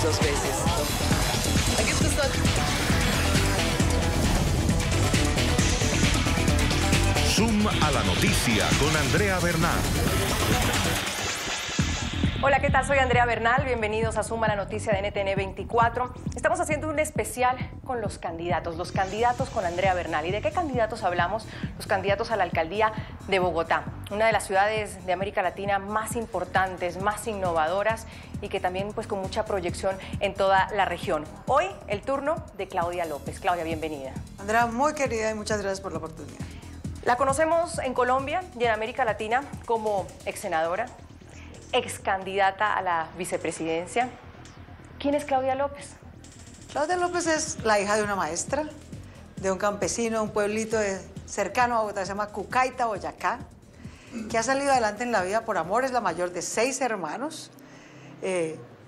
2 veces. Da gibt es Zoom a la noticia con Andrea Bernal. Hola, ¿qué tal? Soy Andrea Bernal. Bienvenidos a Zoom a la noticia de NTN 24. Estamos haciendo un especial con los candidatos con Andrea Bernal. ¿Y de qué candidatos hablamos? Los candidatos a la alcaldía de Bogotá, una de las ciudades de América Latina más importantes, más innovadoras y que también pues con mucha proyección en toda la región. Hoy el turno de Claudia López. Claudia, bienvenida. Andrea, muy querida y muchas gracias por la oportunidad. La conocemos en Colombia y en América Latina como ex senadora, ex candidata a la vicepresidencia. ¿Quién es Claudia López? Claudia López es la hija de una maestra, de un campesino, un pueblito cercano a Bogotá, se llama Cucaita, Boyacá, que ha salido adelante en la vida por amor, es la mayor de 6 hermanos.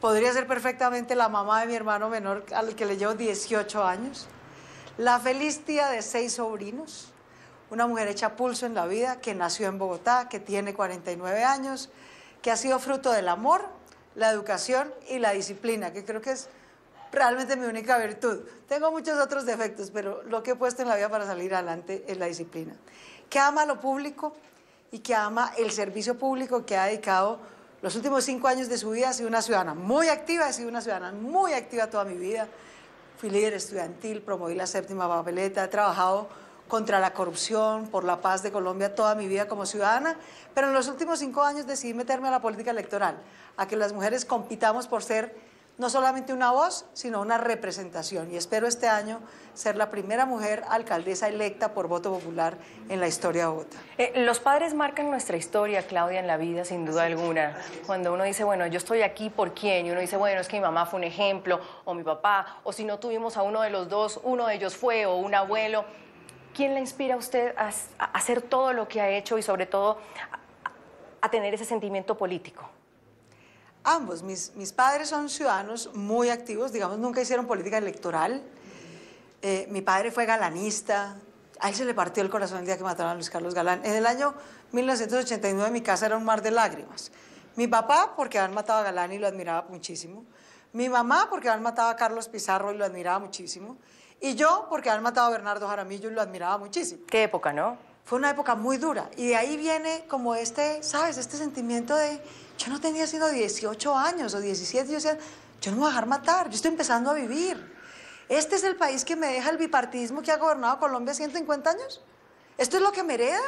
Podría ser perfectamente la mamá de mi hermano menor, al que le llevo 18 años. La feliz tía de 6 sobrinos, una mujer hecha pulso en la vida, que nació en Bogotá, que tiene 49 años, que ha sido fruto del amor, la educación y la disciplina, que creo que es realmente mi única virtud. Tengo muchos otros defectos, pero lo que he puesto en la vida para salir adelante es la disciplina. Que ama lo público y que ama el servicio público, que ha dedicado los últimos 5 años de su vida. Ha sido una ciudadana muy activa, he sido una ciudadana muy activa toda mi vida. Fui líder estudiantil, promoví la 7ª papeleta, he trabajado contra la corrupción, por la paz de Colombia toda mi vida como ciudadana, pero en los últimos 5 años decidí meterme a la política electoral, a que las mujeres compitamos por ser no solamente una voz, sino una representación, y espero este año ser la primera mujer alcaldesa electa por voto popular en la historia de Bogotá. Los padres marcan nuestra historia, Claudia, en la vida, sin duda alguna. Cuando uno dice, bueno, yo estoy aquí por quién, y uno dice, bueno, es que mi mamá fue un ejemplo, o mi papá, o si no tuvimos a uno de los dos, uno de ellos fue, o un abuelo. ¿Quién le inspira a usted a hacer todo lo que ha hecho y sobre todo a tener ese sentimiento político? Ambos. Mis padres son ciudadanos muy activos, digamos, nunca hicieron política electoral. Mi padre fue galanista, a él se le partió el corazón el día que mataron a Luis Carlos Galán. En el año 1989 mi casa era un mar de lágrimas. Mi papá porque habían matado a Galán y lo admiraba muchísimo. Mi mamá porque habían matado a Carlos Pizarro y lo admiraba muchísimo. Y yo, porque han matado a Bernardo Jaramillo y lo admiraba muchísimo. ¿Qué época, no? Fue una época muy dura. Y de ahí viene como ¿sabes? Este sentimiento de, yo no tenía sino 18 años o 17, yo decía, yo no me voy a dejar matar, yo estoy empezando a vivir. ¿Este es el país que me deja el bipartidismo que ha gobernado Colombia 150 años? ¿Esto es lo que me hereda?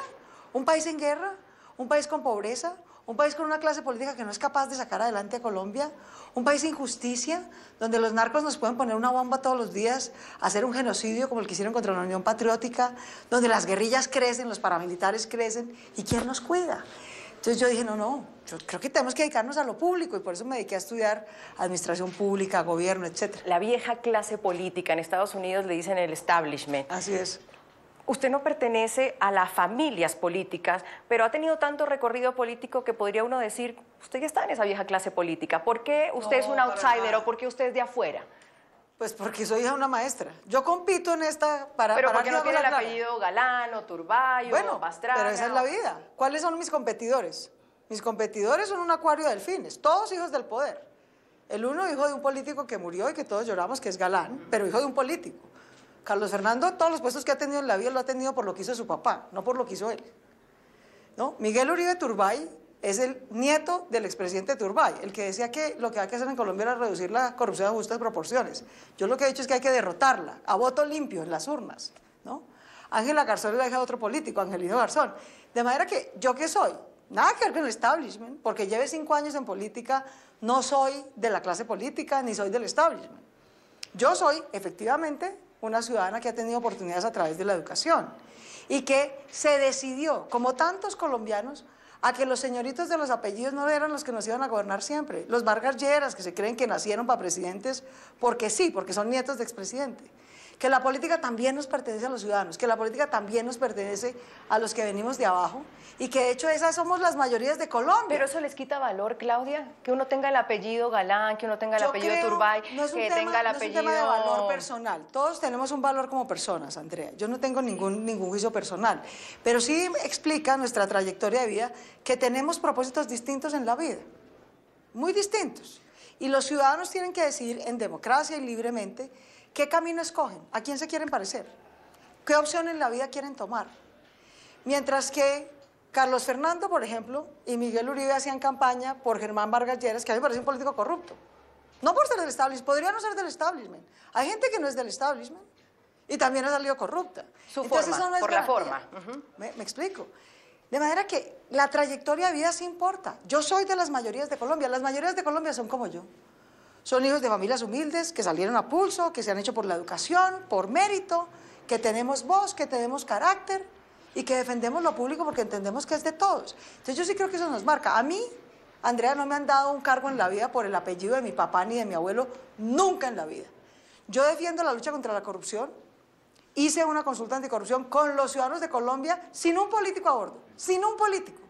¿Un país en guerra? ¿Un país con pobreza? ¿Un país con una clase política que no es capaz de sacar adelante a Colombia? ¿Un país sin justicia, donde los narcos nos pueden poner una bomba todos los días, hacer un genocidio como el que hicieron contra la Unión Patriótica, donde las guerrillas crecen, los paramilitares crecen? ¿Y quién nos cuida? Entonces yo dije, no, yo creo que tenemos que dedicarnos a lo público, y por eso me dediqué a estudiar administración pública, gobierno, etc. La vieja clase política, en Estados Unidos le dicen el establishment. Así es. Usted no pertenece a las familias políticas, pero ha tenido tanto recorrido político que podría uno decir, usted ya está en esa vieja clase política. ¿Por qué usted es un outsider o por qué usted es de afuera? Pues porque soy hija de una maestra. Yo compito en esta para... Pero porque no tiene el apellido Galán o Turbay o Pastrana. Pero esa es la vida. ¿Cuáles son mis competidores? Mis competidores son un acuario de delfines, todos hijos del poder. El uno hijo de un político que murió y que todos lloramos, que es Galán, pero hijo de un político. Carlos Fernando, todos los puestos que ha tenido en la vida lo ha tenido por lo que hizo su papá, no por lo que hizo él. ¿No? Miguel Uribe Turbay es el nieto del expresidente Turbay, el que decía que lo que hay que hacer en Colombia era reducir la corrupción a justas proporciones. Yo lo que he dicho es que hay que derrotarla, a voto limpio, en las urnas, ¿no? Ángela Garzón es la hija de otro político, Angelino Garzón. De manera que, ¿yo qué soy? Nada que ver con el establishment, porque lleve 5 años en política, no soy de la clase política, ni soy del establishment. Yo soy, efectivamente, una ciudadana que ha tenido oportunidades a través de la educación y que se decidió, como tantos colombianos, a que los señoritos de los apellidos no eran los que nos iban a gobernar siempre. Los Vargas Lleras, que se creen que nacieron para presidentes porque sí, porque son nietos de expresidente. Que la política también nos pertenece a los ciudadanos, que la política también nos pertenece a los que venimos de abajo y que de hecho esas somos las mayorías de Colombia. Pero eso les quita valor, Claudia, que uno tenga el apellido Galán, que uno tenga el apellido Turbay, que tenga el apellido... No es un tema de valor personal, todos tenemos un valor como personas, Andrea, yo no tengo ningún juicio personal, pero sí explica nuestra trayectoria de vida que tenemos propósitos distintos en la vida, muy distintos. Y los ciudadanos tienen que decidir en democracia y libremente qué camino escogen, a quién se quieren parecer, qué opción en la vida quieren tomar. Mientras que Carlos Fernando, por ejemplo, y Miguel Uribe hacían campaña por Germán Vargas Lleras, que a mí me parece un político corrupto. No por ser del establishment, podría no ser del establishment. Hay gente que no es del establishment y también ha salido corrupta. Su Entonces, forma, eso no es por la garantía. forma. ¿Me explico? De manera que la trayectoria de vida sí importa. Yo soy de las mayorías de Colombia. Las mayorías de Colombia son como yo. Son hijos de familias humildes que salieron a pulso, que se han hecho por la educación, por mérito, que tenemos voz, que tenemos carácter y que defendemos lo público porque entendemos que es de todos. Entonces yo sí creo que eso nos marca. A mí, Andrea, no me han dado un cargo en la vida por el apellido de mi papá ni de mi abuelo, nunca en la vida. Yo defiendo la lucha contra la corrupción. Hice una consulta anticorrupción con los ciudadanos de Colombia sin un político a bordo, sin un político.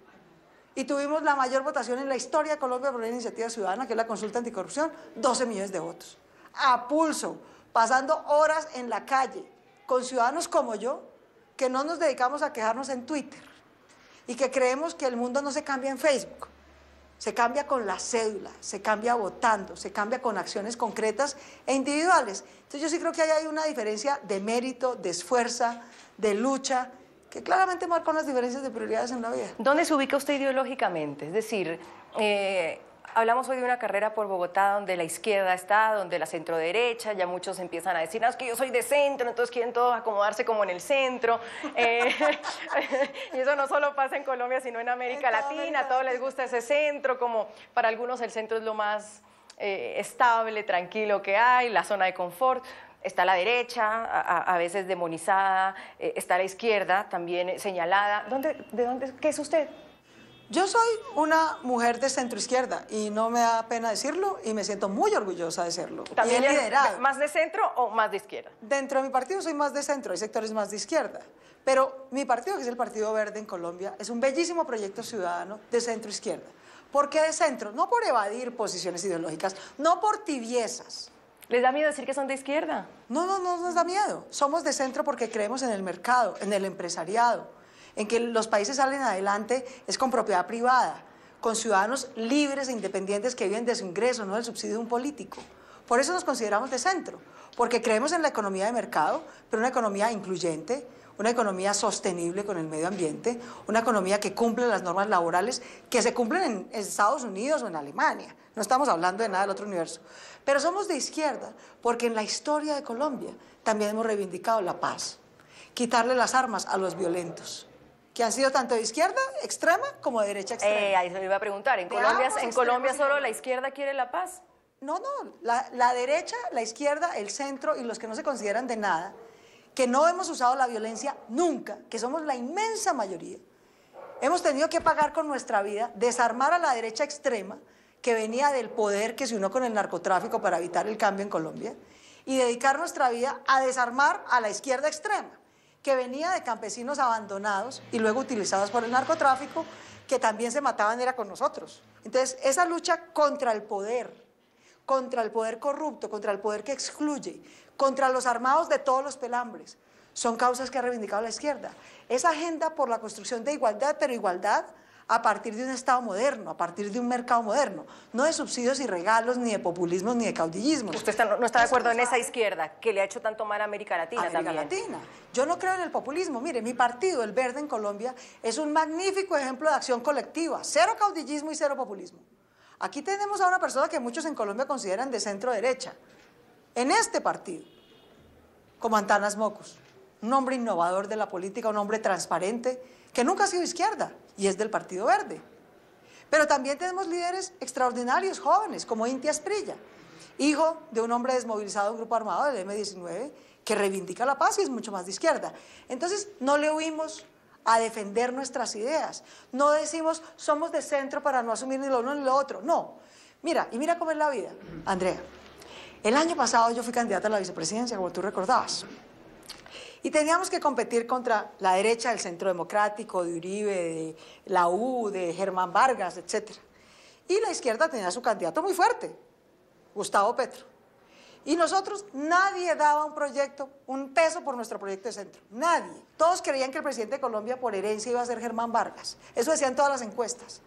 Y tuvimos la mayor votación en la historia de Colombia por una iniciativa ciudadana, que es la consulta anticorrupción, 12 millones de votos. A pulso, pasando horas en la calle, con ciudadanos como yo, que no nos dedicamos a quejarnos en Twitter y que creemos que el mundo no se cambia en Facebook. Se cambia con la cédula, se cambia votando, se cambia con acciones concretas e individuales. Entonces yo sí creo que ahí hay una diferencia de mérito, de esfuerzo, de lucha, que claramente marcan las diferencias de prioridades en la vida. ¿Dónde se ubica usted ideológicamente? Es decir, hablamos hoy de una carrera por Bogotá donde la izquierda está, donde la centroderecha, ya muchos empiezan a decir, no, es que yo soy de centro, entonces quieren todos acomodarse como en el centro. Y eso no solo pasa en Colombia, sino en América Latina, a todos les gusta ese centro, como para algunos el centro es lo más estable, tranquilo que hay, la zona de confort. Está la derecha, a veces demonizada, está la izquierda, también señalada. ¿Qué es usted? Yo soy una mujer de centro-izquierda y no me da pena decirlo y me siento muy orgullosa de serlo. ¿También y he liderado. ¿Más de centro o más de izquierda? Dentro de mi partido soy más de centro, hay sectores más de izquierda. Pero mi partido, que es el Partido Verde en Colombia, es un bellísimo proyecto ciudadano de centro-izquierda. ¿Por qué de centro? No por evadir posiciones ideológicas, no por tibiezas. ¿Les da miedo decir que son de izquierda? No nos da miedo. Somos de centro porque creemos en el mercado, en el empresariado, en que los países salen adelante es con propiedad privada, con ciudadanos libres e independientes que viven de su ingreso, no del subsidio de un político. Por eso nos consideramos de centro, porque creemos en la economía de mercado, pero una economía incluyente, una economía sostenible con el medio ambiente, una economía que cumple las normas laborales que se cumplen en Estados Unidos o en Alemania. No estamos hablando de nada del otro universo. Pero somos de izquierda porque en la historia de Colombia también hemos reivindicado la paz, quitarle las armas a los violentos, que han sido tanto de izquierda extrema como de derecha extrema. Ahí se me iba a preguntar, ¿en Veamos Colombia solo extremos. la izquierda quiere la paz? No, la derecha, la izquierda, el centro y los que no se consideran de nada, que no hemos usado la violencia nunca, que somos la inmensa mayoría, hemos tenido que pagar con nuestra vida, desarmar a la derecha extrema, que venía del poder que se unió con el narcotráfico para evitar el cambio en Colombia, y dedicar nuestra vida a desarmar a la izquierda extrema, que venía de campesinos abandonados y luego utilizados por el narcotráfico, que también se mataban era con nosotros. Entonces, esa lucha contra el poder corrupto, contra el poder que excluye, contra los armados de todos los pelambres, son causas que ha reivindicado la izquierda. Esa agenda por la construcción de igualdad, pero igualdad a partir de un Estado moderno, a partir de un mercado moderno, no de subsidios y regalos, ni de populismos, ni de caudillismos. ¿Usted no está de acuerdo en esa izquierda que le ha hecho tanto mal a América Latina también? América Latina. Yo no creo en el populismo. Mire, mi partido, el Verde en Colombia, es un magnífico ejemplo de acción colectiva. Cero caudillismo y cero populismo. Aquí tenemos a una persona que muchos en Colombia consideran de centro derecha. En este partido, como Antanas Mocus, un hombre innovador de la política, un hombre transparente, que nunca ha sido izquierda y es del Partido Verde. Pero también tenemos líderes extraordinarios, jóvenes, como Inti Asprilla, hijo de un hombre desmovilizado de un grupo armado del M-19, que reivindica la paz y es mucho más de izquierda. Entonces, no le huimos a defender nuestras ideas. No decimos, somos de centro para no asumir ni lo uno ni lo otro. No. Mira cómo es la vida. Andrea, el año pasado yo fui candidata a la vicepresidencia, como tú recordabas. Y teníamos que competir contra la derecha del Centro Democrático, de Uribe, de la U, de Germán Vargas, etc. Y la izquierda tenía su candidato muy fuerte, Gustavo Petro. Y nosotros, nadie daba un proyecto, un peso por nuestro proyecto de centro. Nadie. Todos creían que el presidente de Colombia por herencia iba a ser Germán Vargas. Eso decían todas las encuestas.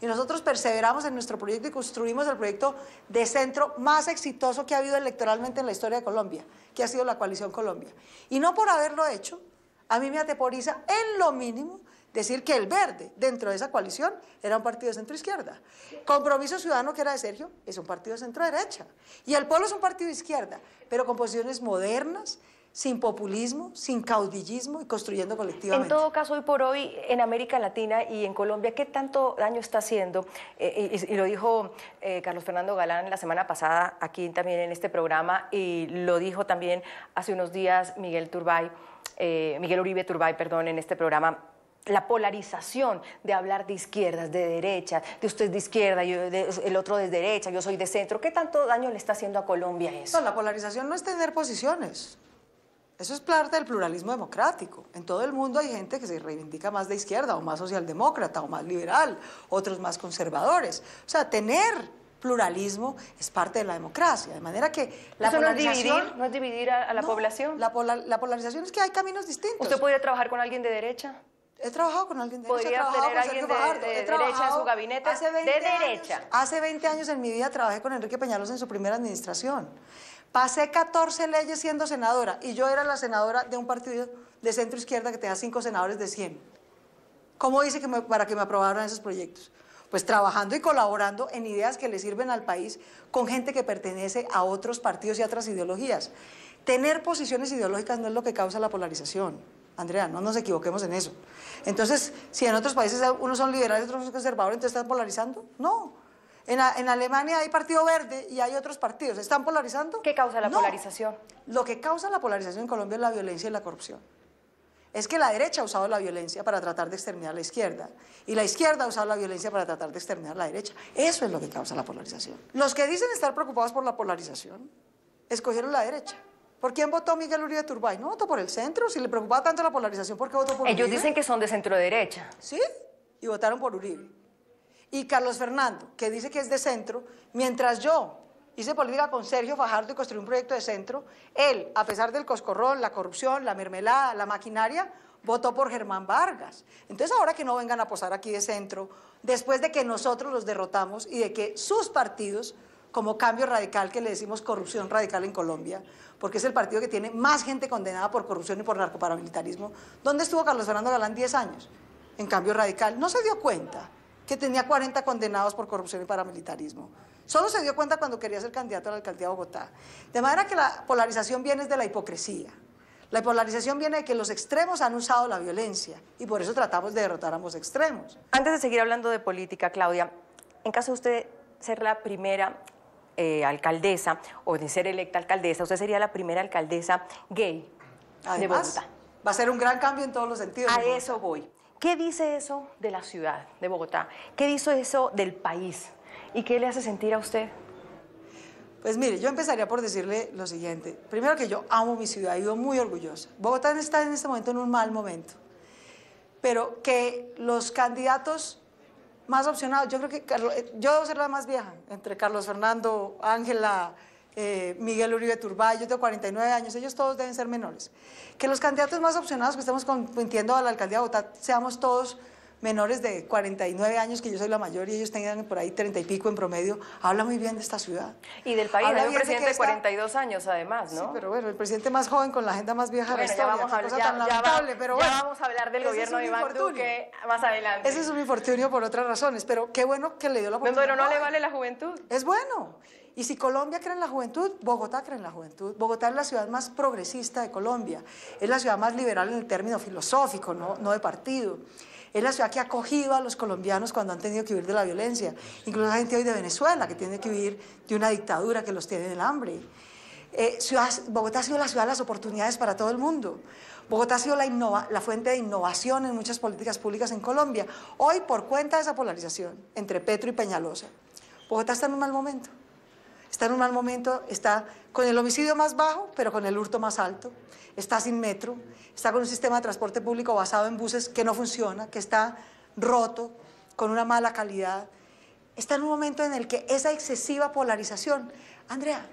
Y nosotros perseveramos en nuestro proyecto y construimos el proyecto de centro más exitoso que ha habido electoralmente en la historia de Colombia, que ha sido la Coalición Colombia. Y no por haberlo hecho, a mí me ateporiza en lo mínimo decir que el Verde, dentro de esa coalición, era un partido de centro-izquierda. Compromiso Ciudadano, que era de Sergio, es un partido de centro-derecha. Y el Polo es un partido de izquierda, pero con posiciones modernas, sin populismo, sin caudillismo y construyendo colectivamente. En todo caso, hoy por hoy, en América Latina y en Colombia, ¿qué tanto daño está haciendo? Y lo dijo Carlos Fernando Galán la semana pasada, aquí también en este programa, y lo dijo también hace unos días Miguel Uribe Turbay, perdón, en este programa. La polarización de hablar de izquierdas, de derechas, de usted es de izquierda, el otro de derecha, yo soy de centro. ¿Qué tanto daño le está haciendo a Colombia eso? No, la polarización no es tener posiciones. Eso es parte del pluralismo democrático. En todo el mundo hay gente que se reivindica más de izquierda o más socialdemócrata o más liberal, otros más conservadores. O sea, tener pluralismo es parte de la democracia, de manera que la polarización... ¿No es dividir a la población? La polarización es que hay caminos distintos. ¿Usted podría trabajar con alguien de derecha? He trabajado con alguien de derecha. ¿Podría tener alguien de derecha en su gabinete? Hace 20 años en mi vida trabajé con Enrique Peñalosa en su primera administración. Pasé 14 leyes siendo senadora y yo era la senadora de un partido de centro izquierda que tenía 5 senadores de 100. ¿Cómo hice para que me aprobaran esos proyectos? Pues trabajando y colaborando en ideas que le sirven al país con gente que pertenece a otros partidos y a otras ideologías. Tener posiciones ideológicas no es lo que causa la polarización. Andrea, no nos equivoquemos en eso. Entonces, si en otros países unos son liberales y otros son conservadores, ¿entonces están polarizando? No. En Alemania hay Partido Verde y hay otros partidos. ¿Están polarizando? ¿Qué causa la No. polarización? Lo que causa la polarización en Colombia es la violencia y la corrupción. Es que la derecha ha usado la violencia para tratar de exterminar a la izquierda y la izquierda ha usado la violencia para tratar de exterminar a la derecha. Eso es lo que causa la polarización. Los que dicen estar preocupados por la polarización escogieron la derecha. ¿Por quién votó Miguel Uribe Turbay? No votó por el centro. Si le preocupaba tanto la polarización, ¿por qué votó por Uribe? Ellos dicen que son de centro derecha. Sí, y votaron por Uribe. Y Carlos Fernando, que dice que es de centro, mientras yo hice política con Sergio Fajardo y construí un proyecto de centro, él, a pesar del coscorrón, la corrupción, la mermelada, la maquinaria, votó por Germán Vargas. Entonces ahora que no vengan a posar aquí de centro, después de que nosotros los derrotamos y de que sus partidos, como Cambio Radical, que le decimos corrupción radical en Colombia, porque es el partido que tiene más gente condenada por corrupción y por narcoparamilitarismo. ¿Dónde estuvo Carlos Fernando Galán 10 años? En Cambio Radical. No se dio cuenta que tenía 40 condenados por corrupción y paramilitarismo. Solo se dio cuenta cuando quería ser candidato a la alcaldía de Bogotá. De manera que la polarización viene de la hipocresía. La polarización viene de que los extremos han usado la violencia y por eso tratamos de derrotar a ambos extremos. Antes de seguir hablando de política, Claudia, en caso de usted ser la primera alcaldesa o de ser electa alcaldesa, usted sería la primera alcaldesa gay de Bogotá. Va a ser un gran cambio en todos los sentidos. A eso voy. ¿Qué dice eso de la ciudad de Bogotá? ¿Qué dice eso del país? ¿Y qué le hace sentir a usted? Pues mire, yo empezaría por decirle lo siguiente. Primero que yo amo mi ciudad y vivo muy orgullosa. Bogotá está en este momento en un mal momento. Pero que los candidatos más opcionados, yo creo que yo debo ser la más vieja, entre Carlos Fernando, Ángela, Miguel Uribe Turbay, yo tengo 49 años, ellos todos deben ser menores. Que los candidatos más opcionados que estemos compitiendo a la alcaldía de Bogotá seamos todos menores de 49 años, que yo soy la mayor y ellos tengan por ahí 30 y pico en promedio, habla muy bien de esta ciudad. Y del país, hay un presidente de 42 años además, ¿no? Sí, pero bueno, el presidente más joven con la agenda más vieja de la historia, ya vamos a hablar del gobierno de Iván Duque más adelante. Ese es un infortunio por otras razones, pero qué bueno que le dio la oportunidad. Bueno, no le vale la juventud. Es bueno. Y si Colombia cree en la juventud, Bogotá cree en la juventud. Bogotá es la ciudad más progresista de Colombia, es la ciudad más liberal en el término filosófico, no de partido. Es la ciudad que ha acogido a los colombianos cuando han tenido que huir de la violencia. Incluso hay gente hoy de Venezuela que tiene que huir de una dictadura que los tiene en el hambre. Bogotá ha sido la ciudad de las oportunidades para todo el mundo. Bogotá ha sido la fuente de innovación en muchas políticas públicas en Colombia. Hoy, por cuenta de esa polarización entre Petro y Peñalosa, Bogotá está en un mal momento. Está en un mal momento, está con el homicidio más bajo, pero con el hurto más alto. Está sin metro, está con un sistema de transporte público basado en buses que no funciona, que está roto, con una mala calidad. Está en un momento en el que esa excesiva polarización... Andrea,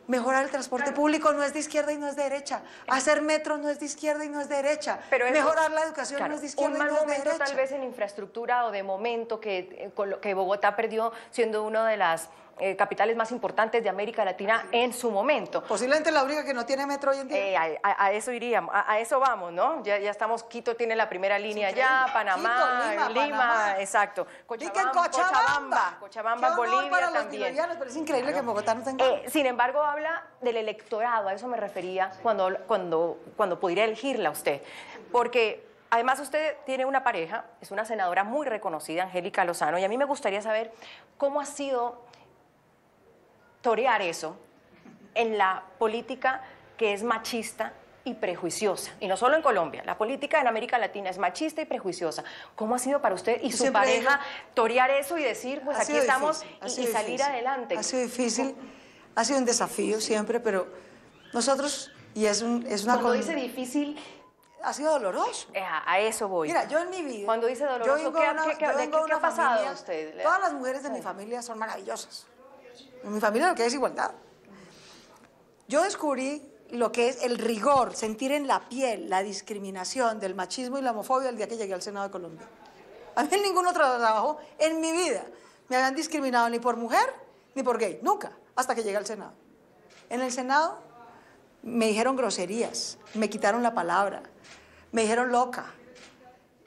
Mejorar el transporte público no es de izquierda y no es de derecha. Hacer metro no es de izquierda y no es de derecha. Pero mejorar la educación claro, no es de izquierda y no es de un mal momento derecha. tal vez en infraestructura o de momento que Bogotá perdió siendo una de las capitales más importantes de América Latina en su momento. Posiblemente la única que no tiene metro hoy en día. A eso iríamos, a eso vamos, ¿no? Ya estamos, Quito tiene la primera línea ya, Panamá, Quito, Lima, Panamá. exacto. Cochabamba, Cochabamba, Bolivia para también. Pero es increíble que en Bogotá no tenga. Sin embargo, habla del electorado, a eso me refería cuando pudiera elegirla usted. Porque además usted tiene una pareja, es una senadora muy reconocida, Angélica Lozano, y a mí me gustaría saber cómo ha sido torear eso en la política que es machista y prejuiciosa. Y no solo en Colombia, la política en América Latina es machista y prejuiciosa. ¿Cómo ha sido para usted y su pareja torear eso y decir, pues aquí estamos y salir adelante? Ha sido difícil, ha sido un desafío siempre, pero nosotros, y es una Cuando dice difícil, ha sido doloroso. a eso voy. Mira, yo en mi vida... Cuando dice doloroso, ¿qué ha pasado a usted? Todas las mujeres de mi familia son maravillosas. En mi familia lo que hay es igualdad. Yo descubrí lo que es el rigor, sentir en la piel la discriminación del machismo y la homofobia el día que llegué al Senado de Colombia. A mí en ningún otro trabajo en mi vida me habían discriminado ni por mujer ni por gay, nunca, hasta que llegué al Senado. En el Senado me dijeron groserías, me quitaron la palabra, me dijeron loca,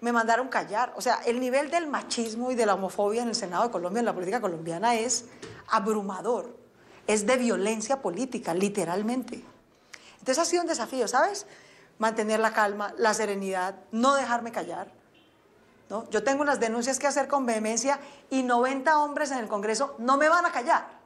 me mandaron callar. O sea, el nivel del machismo y de la homofobia en el Senado de Colombia, en la política colombiana, es abrumador. Es de violencia política, literalmente. Entonces ha sido un desafío, ¿sabes? Mantener la calma, la serenidad, no dejarme callar, ¿no? Yo tengo unas denuncias que hacer con vehemencia y 90 hombres en el Congreso no me van a callar.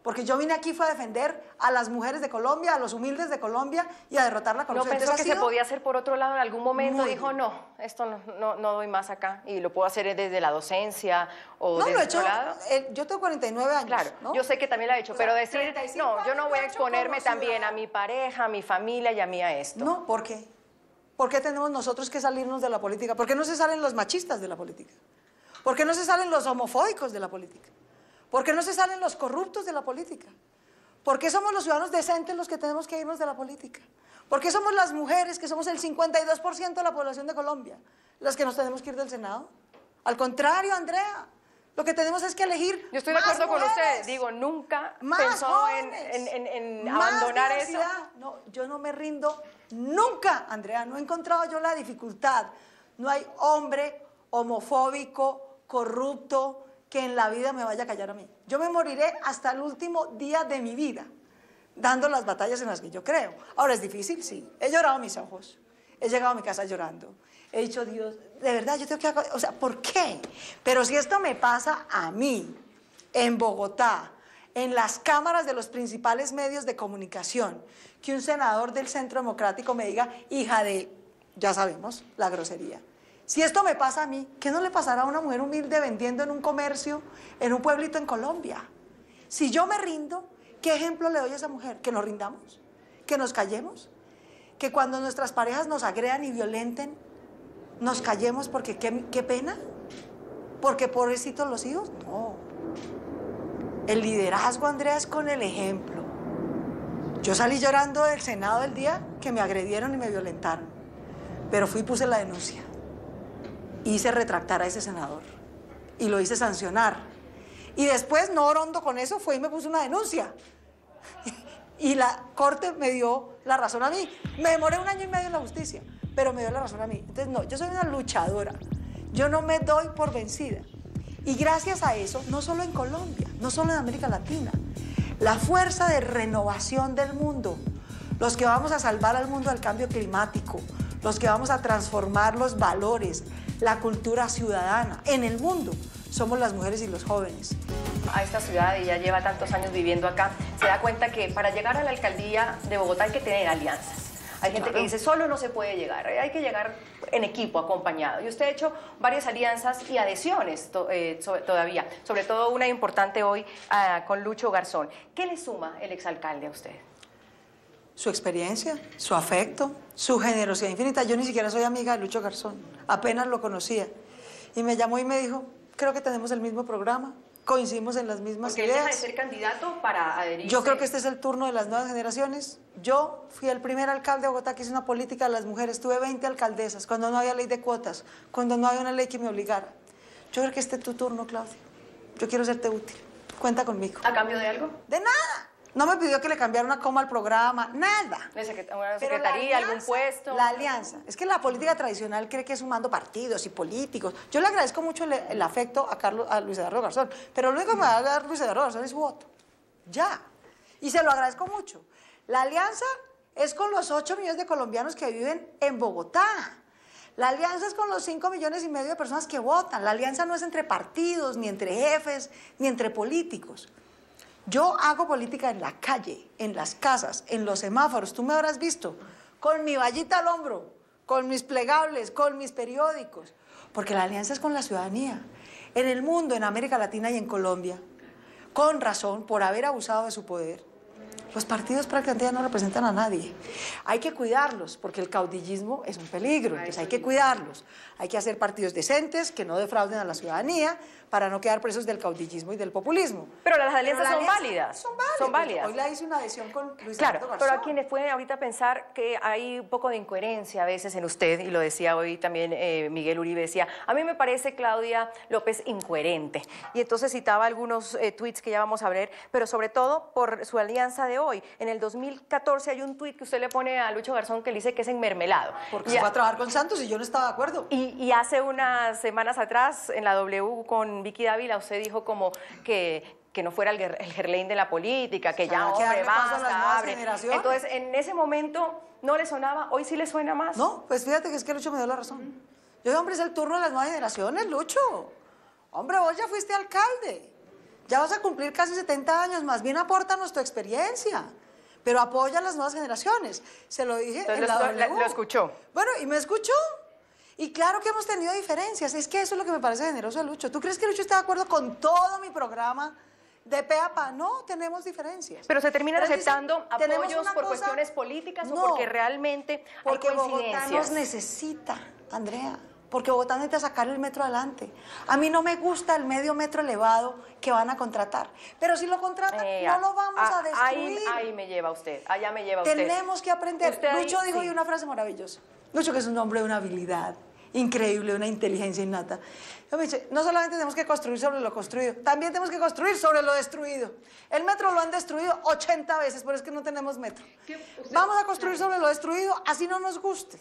Porque yo vine aquí fue a defender a las mujeres de Colombia, a los humildes de Colombia y a derrotar la corrupción. ¿No pensó que se podía hacer por otro lado en algún momento? Dijo, no, esto no doy más acá y lo puedo hacer desde la docencia o no, desde lo he hecho, otro lado. Yo tengo 49 años, claro, ¿no? Yo sé que también lo ha hecho, pero decir, no, yo no voy a exponerme también a mi pareja, a mi familia y a mí a esto. No, ¿por qué? ¿Por qué tenemos nosotros que salirnos de la política? ¿Por qué no se salen los machistas de la política? ¿Por qué no se salen los homofóbicos de la política? ¿Por qué no se salen los corruptos de la política? ¿Por qué somos los ciudadanos decentes los que tenemos que irnos de la política? ¿Por qué somos las mujeres, que somos el 52% de la población de Colombia, las que nos tenemos que ir del Senado? Al contrario, Andrea, lo que tenemos es que elegir. Yo estoy de acuerdo con usted, digo, nunca pensó en abandonar eso. No, yo no me rindo nunca, Andrea, no he encontrado yo la dificultad. No hay hombre homofóbico, corrupto, que en la vida me vaya a callar a mí. Yo me moriré hasta el último día de mi vida, dando las batallas en las que yo creo. Ahora, es difícil, sí. He llorado mis ojos. He llegado a mi casa llorando. He dicho, Dios, de verdad, yo tengo que... O sea, ¿por qué? Pero si esto me pasa a mí, en Bogotá, en las cámaras de los principales medios de comunicación, que un senador del Centro Democrático me diga, hija de, ya sabemos, la grosería. Si esto me pasa a mí, ¿qué no le pasará a una mujer humilde vendiendo en un comercio, en un pueblito en Colombia? Si yo me rindo, ¿qué ejemplo le doy a esa mujer? ¿Que nos rindamos? ¿Que nos callemos? ¿Que cuando nuestras parejas nos agredan y violenten, nos callemos porque qué pena? ¿Porque pobrecitos los hijos? No. El liderazgo, Andrea, es con el ejemplo. Yo salí llorando del Senado el día que me agredieron y me violentaron, pero fui y puse la denuncia. Hice retractar a ese senador y lo hice sancionar. Y después, no orondo con eso, fue y me puso una denuncia. Y la corte me dio la razón a mí. Me demoré 1 año y medio en la justicia, pero me dio la razón a mí. Entonces, no, yo soy una luchadora. Yo no me doy por vencida. Y gracias a eso, no solo en Colombia, no solo en América Latina, la fuerza de renovación del mundo, los que vamos a salvar al mundo del cambio climático, los que vamos a transformar los valores, la cultura ciudadana en el mundo, somos las mujeres y los jóvenes. A esta ciudad y ya lleva tantos años viviendo acá, se da cuenta que para llegar a la alcaldía de Bogotá hay que tener alianzas. Hay gente que dice, solo no se puede llegar, hay que llegar en equipo, acompañado. Y usted ha hecho varias alianzas y adhesiones todavía, sobre todo una importante hoy con Lucho Garzón. ¿Qué le suma el exalcalde a usted? Su experiencia, su afecto, su generosidad infinita. Yo ni siquiera soy amiga de Lucho Garzón, apenas lo conocía. Y me llamó y me dijo, creo que tenemos el mismo programa, coincidimos en las mismas Porque él deja de ideas. ser candidato para adherirse. Yo creo que este es el turno de las nuevas generaciones. Yo fui el primer alcalde de Bogotá que hizo una política de las mujeres. Tuve 20 alcaldesas, cuando no había ley de cuotas, cuando no había una ley que me obligara. Yo creo que este es tu turno, Claudia. Yo quiero serte útil. Cuenta conmigo. ¿A cambio de algo? De nada. No me pidió que le cambiara una coma al programa, nada. ¿Una Pero la secretaría, algún alianza, puesto? La alianza. Es que la política tradicional cree que es sumando partidos y políticos. Yo le agradezco mucho el afecto a Luis Eduardo Garzón, pero lo único que me va a dar Luis Eduardo Garzón es su voto. Ya. Y se lo agradezco mucho. La alianza es con los 8 millones de colombianos que viven en Bogotá. La alianza es con los 5,5 millones de personas que votan. La alianza no es entre partidos, ni entre jefes, ni entre políticos. Yo hago política en la calle, en las casas, en los semáforos. Tú me habrás visto con mi vallita al hombro, con mis plegables, con mis periódicos. Porque la alianza es con la ciudadanía. En el mundo, en América Latina y en Colombia, con razón, por haber abusado de su poder, los partidos prácticamente ya no representan a nadie. Hay que cuidarlos, porque el caudillismo es un peligro, entonces hay que cuidarlos. Hay que hacer partidos decentes que no defrauden a la ciudadanía para no quedar presos del caudillismo y del populismo. Pero las alianzas la son alianza- válidas. Son válidas. válidas. Hoy la hice una adhesión con Luis Claro, Eduardo pero a Garzón. quienes pueden ahorita pensar que hay un poco de incoherencia a veces en usted, y lo decía hoy también Miguel Uribe, decía, a mí me parece Claudia López incoherente. Y entonces citaba algunos tweets que ya vamos a ver, pero sobre todo por su alianza de hoy. En el 2014 hay un tweet que usted le pone a Lucho Garzón que le dice que es enmermelado. Porque Y se a- fue a trabajar con Santos y yo no estaba de acuerdo. Y hace unas semanas atrás, en la W con Vicky Dávila, usted dijo como que no fuera el Gerlain de la política, que ya, Hay que hombre, darle paso a las basta, nuevas abre. generaciones. Entonces, en ese momento no le sonaba, hoy sí le suena más. No, pues fíjate que es que Lucho me dio la razón. Yo digo, hombre, es el turno de las nuevas generaciones, Lucho. Hombre, vos ya fuiste alcalde. Ya vas a cumplir casi 70 años, más bien apórtanos tu experiencia. Pero apoya a las nuevas generaciones. Se lo dije Entonces en la lo W. escuchó. Bueno, y me escuchó. Y claro que hemos tenido diferencias. Es que eso es lo que me parece generoso de Lucho. ¿Tú crees que Lucho está de acuerdo con todo mi programa de pe a pa? No, tenemos diferencias. Pero se terminan Pero dice, aceptando tenemos apoyos una por cosa- cuestiones políticas o No, porque realmente porque hay Bogotá coincidencias. nos necesita, Andrea. Porque Bogotá necesita sacar el metro adelante. A mí no me gusta el medio metro elevado que van a contratar. Pero si lo contratan, no lo vamos a destruir. Ahí me lleva usted, allá me lleva usted. Tenemos que aprender. Usted ahí, Lucho dijo sí. hoy una frase maravillosa. Lucho, que es un hombre de una habilidad increíble, una inteligencia innata. Yo me dice, no solamente tenemos que construir sobre lo construido, también tenemos que construir sobre lo destruido. El metro lo han destruido 80 veces, pero es que no tenemos metro. Vamos a construir sobre lo destruido, así no nos guste.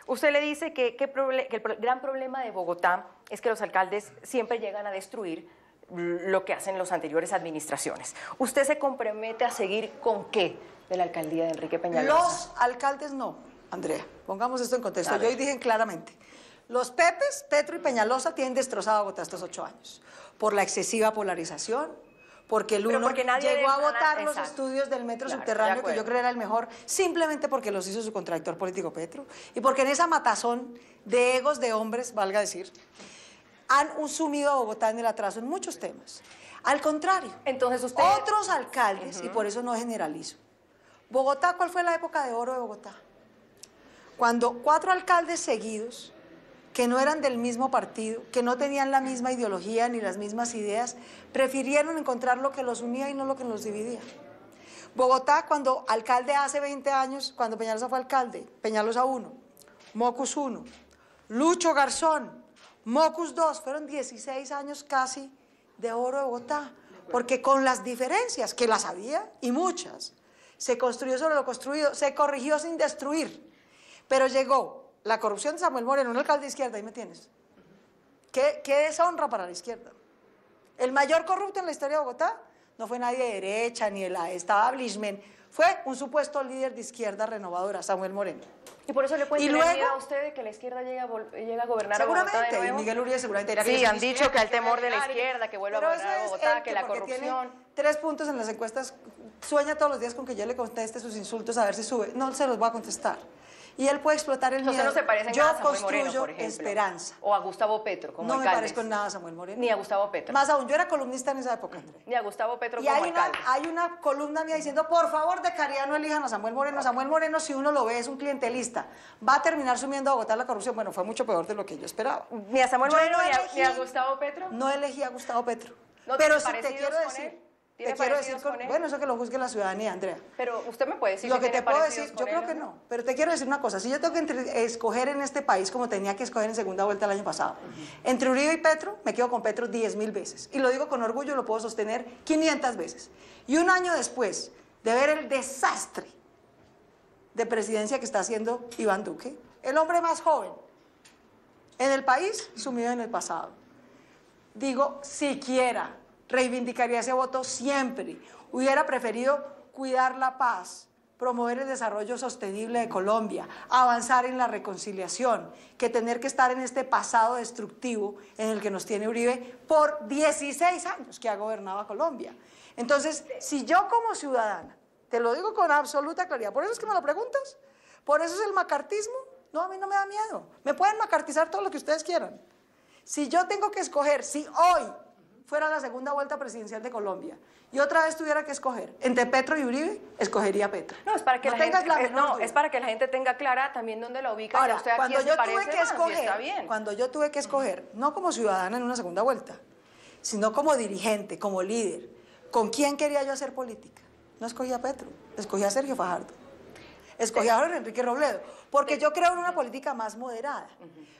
Usted le dice que el gran problema de Bogotá es que los alcaldes siempre llegan a destruir lo que hacen las anteriores administraciones. ¿Usted se compromete a seguir con qué de la alcaldía de Enrique Peñalosa? Los alcaldes no, Andrea. Pongamos esto en contexto. A Yo ver. hoy dije claramente, los Pepes, Petro y Peñalosa tienen destrozado a Bogotá estos 8 años. Por la excesiva polarización, porque el Pero uno porque nadie llegó a deja votar los exacto. estudios del metro Claro, de subterráneo, que acuerdo. yo creo era el mejor, simplemente porque los hizo su contradictor político Petro. Y porque en esa matazón de egos de hombres, valga decir, han sumido a Bogotá en el atraso en muchos temas. Al contrario, Entonces usted... otros alcaldes, y por eso no generalizo. Bogotá, ¿cuál fue la época de oro de Bogotá? Cuando 4 alcaldes seguidos, que no eran del mismo partido, que no tenían la misma ideología ni las mismas ideas, prefirieron encontrar lo que los unía y no lo que los dividía. Bogotá, cuando alcalde hace 20 años, cuando Peñalosa fue alcalde, Peñalosa 1, Mocus 1, Lucho Garzón, Mocus 2, fueron 16 años casi de oro de Bogotá, porque con las diferencias, que las había, y muchas, se construyó sobre lo construido, se corrigió sin destruir, pero llegó la corrupción de Samuel Moreno, un alcalde de izquierda, ahí me tienes. ¿Qué deshonra para la izquierda? El mayor corrupto en la historia de Bogotá no fue nadie de derecha ni el establishment, fue un supuesto líder de izquierda renovadora, Samuel Moreno. Y por eso le puede Y tener luego- miedo a usted de que la izquierda llegue a gobernar a Bogotá de Seguramente, y nuevo. Miguel Uribe seguramente dirá que yo Sí, soy han de dicho izquierda, que al temor de la Ari. izquierda, que vuelva a Pero gobernar a eso es Bogotá, él, que la porque corrupción... tiene 3 puntos en las encuestas, sueña todos los días con que yo le conteste sus insultos a ver si sube. No se los voy a contestar. Y él puede explotar el miedo. Entonces no se parecen Yo nada a Samuel construyo Moreno, por ejemplo. esperanza. O a Gustavo Petro, como No me alcaldes. parezco en nada a Samuel Moreno. Ni a Gustavo Petro. Más aún, yo era columnista en esa época, André. Ni a Gustavo Petro Y como hay alcalde. una columna mía diciendo, por favor, de caridad no elijan a Samuel Moreno. Samuel Moreno, si uno lo ve, es un clientelista. Va a terminar sumiendo a Bogotá la corrupción. Bueno, fue mucho peor de lo que yo esperaba. Ni a Samuel Yo Moreno no ni a elegí- Gustavo Petro. No elegí a Gustavo Petro. ¿No Pero tiene sí te quiero parecidos con decir, él? ¿Tiene parecidos con él? bueno, eso que lo juzgue la ciudadanía, Andrea. Pero usted me puede decir Lo si que te tiene puedo parecidos decir, con yo él creo o que no, pero te quiero decir una cosa, si yo tengo que escoger en este país como tenía que escoger en segunda vuelta el año pasado, entre Uribe y Petro, me quedo con Petro 10.000 veces, y lo digo con orgullo, lo puedo sostener 500 veces. Y un año después de ver el desastre de presidencia que está haciendo Iván Duque, el hombre más joven en el país, sumido en el pasado, digo, siquiera reivindicaría ese voto siempre. Hubiera preferido cuidar la paz, promover el desarrollo sostenible de Colombia, avanzar en la reconciliación, que tener que estar en este pasado destructivo en el que nos tiene Uribe por 16 años que ha gobernado a Colombia. Entonces, si yo como ciudadana, te lo digo con absoluta claridad, por eso es que me lo preguntas, por eso es el macartismo, no, a mí no me da miedo, me pueden macartizar todo lo que ustedes quieran. Si yo tengo que escoger, si hoy fuera la segunda vuelta presidencial de Colombia y otra vez tuviera que escoger entre Petro y Uribe, escogería a Petro. No, es para que No la gente, tengas la menor duda. es para que la gente tenga clara también dónde la ubica. Ahora, Y a usted aquí cuando se yo parece tuve que más, y escoger, está bien. cuando yo tuve que escoger, no como ciudadana en una segunda vuelta, sino como dirigente, como líder, ¿con quién quería yo hacer política? No escogí a Petro, escogí a Sergio Fajardo, escogí a Jorge Enrique Robledo, porque yo creo en una política más moderada,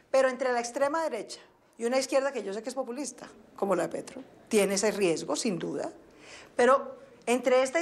pero entre la extrema derecha y una izquierda que yo sé que es populista, como la de Petro, tiene ese riesgo, sin duda, pero entre esta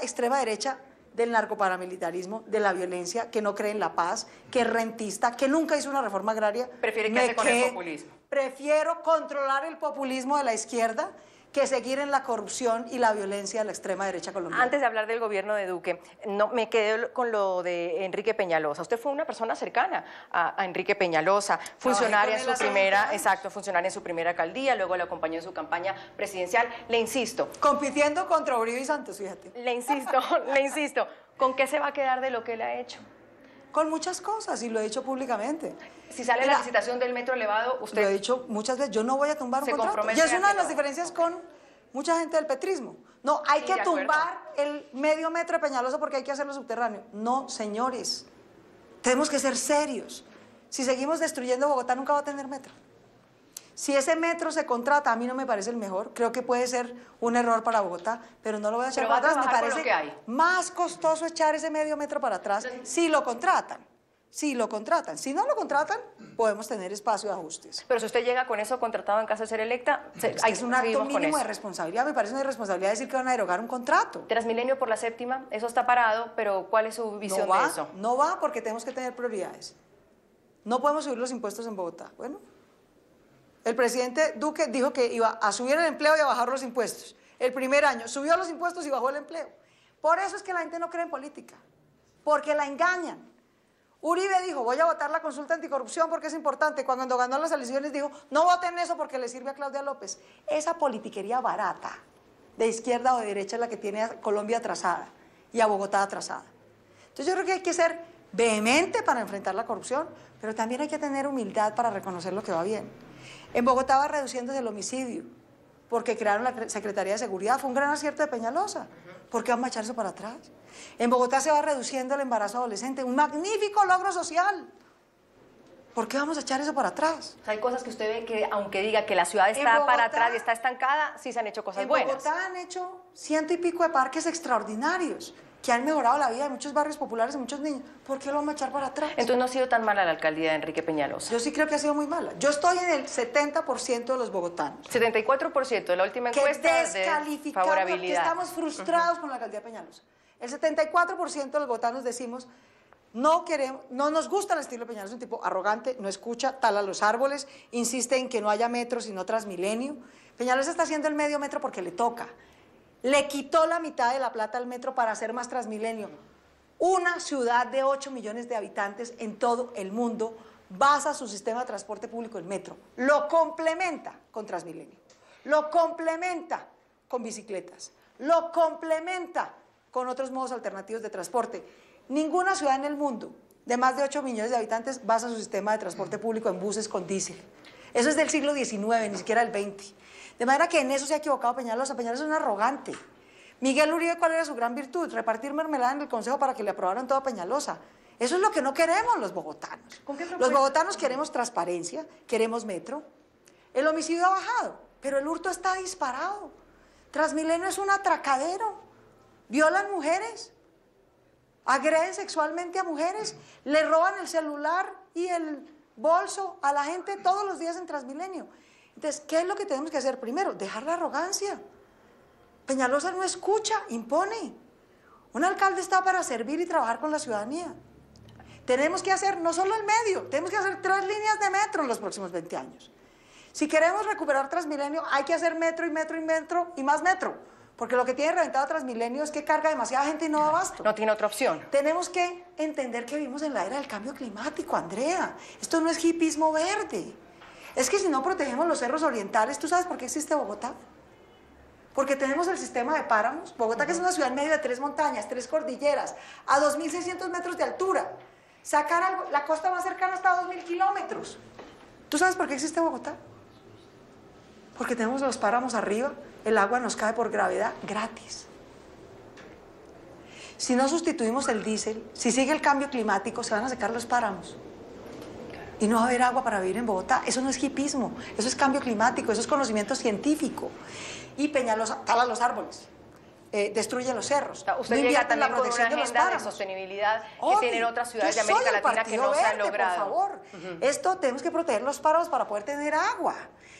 extrema derecha del narcoparamilitarismo, de la violencia, que no cree en la paz, que es rentista, que nunca hizo una reforma agraria. Prefiere quedarse con el populismo. Prefiero controlar el populismo de la izquierda que seguir en la corrupción y la violencia de la extrema derecha colombiana. Antes de hablar del gobierno de Duque, no, me quedé con lo de Enrique Peñalosa. Usted fue una persona cercana a Enrique Peñalosa, funcionaria en su primera, exacto, funcionaria en su primera alcaldía, luego le acompañó en su campaña presidencial. Le insisto. Compitiendo contra Uribe y Santos, fíjate. Le insisto, ¿con qué se va a quedar de lo que él ha hecho? Con muchas cosas, y lo he dicho públicamente. Si sale la licitación del metro elevado, usted... Lo he dicho muchas veces, yo no voy a tumbar un contrato. Y es una de las diferencias con mucha gente del petrismo. No, hay que tumbar el medio metro de Peñalosa porque hay que hacerlo subterráneo. No, señores, tenemos que ser serios. Si seguimos destruyendo Bogotá, nunca va a tener metro. Si ese metro se contrata, a mí no me parece el mejor, creo que puede ser un error para Bogotá, pero no lo voy a echar para atrás, me parece más costoso echar ese medio metro para atrás si lo contratan. Si lo contratan. Si no lo contratan, podemos tener espacio de ajustes. Pero si usted llega con eso contratado en caso de ser electa, es un acto mínimo de responsabilidad. Me parece una irresponsabilidad decir que van a derogar un contrato. Transmilenio por la séptima, eso está parado, pero ¿cuál es su visión de eso? No va porque tenemos que tener prioridades. No podemos subir los impuestos en Bogotá. Bueno, el presidente Duque dijo que iba a subir el empleo y a bajar los impuestos. El primer año subió los impuestos y bajó el empleo. Por eso es que la gente no cree en política, porque la engañan. Uribe dijo, voy a votar la consulta anticorrupción porque es importante. Cuando ganó las elecciones dijo, no voten eso porque le sirve a Claudia López. Esa politiquería barata, de izquierda o de derecha, es la que tiene a Colombia atrasada y a Bogotá atrasada. Entonces yo creo que hay que ser vehemente para enfrentar la corrupción, pero también hay que tener humildad para reconocer lo que va bien. En Bogotá va reduciéndose el homicidio, porque crearon la Secretaría de Seguridad, fue un gran acierto de Peñalosa. ¿Por qué vamos a echar eso para atrás? En Bogotá se va reduciendo el embarazo adolescente, un magnífico logro social. ¿Por qué vamos a echar eso para atrás? O sea, hay cosas que usted ve que, aunque diga que la ciudad está para atrás y está estancada, sí se han hecho cosas buenas. En Bogotá han hecho 100 y pico de parques extraordinarios que han mejorado la vida de muchos barrios populares y muchos niños. ¿Por qué lo vamos a echar para atrás? Entonces no ha sido tan mala la alcaldía de Enrique Peñalosa. Yo sí creo que ha sido muy mala. Yo estoy en el 70% de los bogotanos. 74% de la última encuesta de favorabilidad. Que estamos frustrados con la alcaldía de Peñalosa. El 74% de los bogotanos decimos, no nos gusta el estilo de Peñalosa, es un tipo arrogante, no escucha, tala los árboles, insiste en que no haya metro sino Transmilenio. Peñalosa está haciendo el medio metro porque le toca. Le quitó la mitad de la plata al metro para hacer más Transmilenio. Una ciudad de 8 millones de habitantes en todo el mundo basa su sistema de transporte público en metro. Lo complementa con Transmilenio. Lo complementa con bicicletas. Lo complementa con otros modos alternativos de transporte. Ninguna ciudad en el mundo de más de 8 millones de habitantes basa su sistema de transporte público en buses con diésel. Eso es del siglo XIX, ni siquiera del XX. De manera que en eso se ha equivocado Peñalosa. Peñalosa es un arrogante. Miguel Uribe, ¿cuál era su gran virtud? Repartir mermelada en el Consejo para que le aprobaran todo a Peñalosa. Eso es lo que no queremos los bogotanos. Los bogotanos queremos transparencia, queremos metro. El homicidio ha bajado. pero el hurto está disparado. Transmilenio es un atracadero. Violan mujeres, agreden sexualmente a mujeres, le roban el celular y el bolso a la gente todos los días en Transmilenio. Entonces, ¿qué es lo que tenemos que hacer primero? Dejar la arrogancia. Peñalosa no escucha, impone. Un alcalde está para servir y trabajar con la ciudadanía. Tenemos que hacer no solo el medio, tenemos que hacer 3 líneas de metro en los próximos 20 años. Si queremos recuperar Transmilenio, hay que hacer metro y metro y metro y más metro. Porque lo que tiene reventado Transmilenio es que carga demasiada gente y no da abasto. No tiene otra opción. Tenemos que entender que vivimos en la era del cambio climático, Andrea. Esto no es hipismo verde. Es que si no protegemos los cerros orientales, ¿tú sabes por qué existe Bogotá? Porque tenemos el sistema de páramos. Bogotá, que es una ciudad en medio de 3 montañas, 3 cordilleras, a 2.600 metros de altura. Sacar algo, la costa más cercana está a 2.000 kilómetros. ¿Tú sabes por qué existe Bogotá? Porque tenemos los páramos arriba, el agua nos cae por gravedad gratis. Si no sustituimos el diésel, si sigue el cambio climático, se van a secar los páramos. Y no va a haber agua para vivir en Bogotá. Eso no es hipismo, eso es cambio climático, eso es conocimiento científico. Y Peñalosa tala los árboles, destruye los cerros. Usted no llega invierte en la también con una protección de los agenda de páramos. sostenibilidad que Obvio, tienen otras ciudades de yo soy América el Latina que Partido no se han Verde, logrado. Por favor, esto tenemos que proteger los páramos para poder tener agua.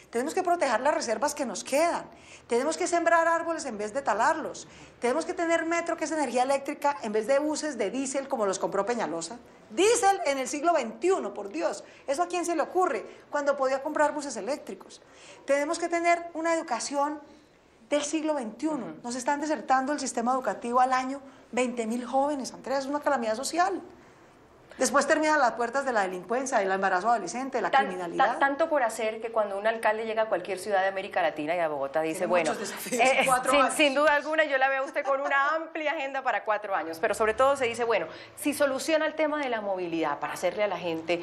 Tenemos que proteger las reservas que nos quedan. Tenemos que sembrar árboles en vez de talarlos. Tenemos que tener metro, que es energía eléctrica, en vez de buses de diésel como los compró Peñalosa. Diésel en el siglo XXI, por Dios. ¿Eso a quién se le ocurre cuando podía comprar buses eléctricos? Tenemos que tener una educación del siglo XXI. Nos están desertando el sistema educativo al año 20.000 jóvenes. Andrea, es una calamidad social. Después terminan las puertas de la delincuencia, del embarazo adolescente, la criminalidad. Tanto por hacer que cuando un alcalde llega a cualquier ciudad de América Latina y a Bogotá dice, Tiene bueno, muchos desafíos en 4 años. sin duda alguna yo la veo a usted con una amplia agenda para 4 años, pero sobre todo se dice, bueno, si soluciona el tema de la movilidad para hacerle a la gente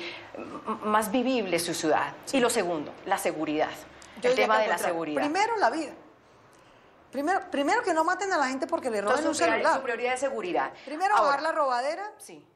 más vivible su ciudad. Sí. Y lo segundo, la seguridad, el tema de la seguridad. Primero, la vida. Primero que no maten a la gente porque le roben un celular. Su prioridad es seguridad. Primero, bajar la robadera. Sí.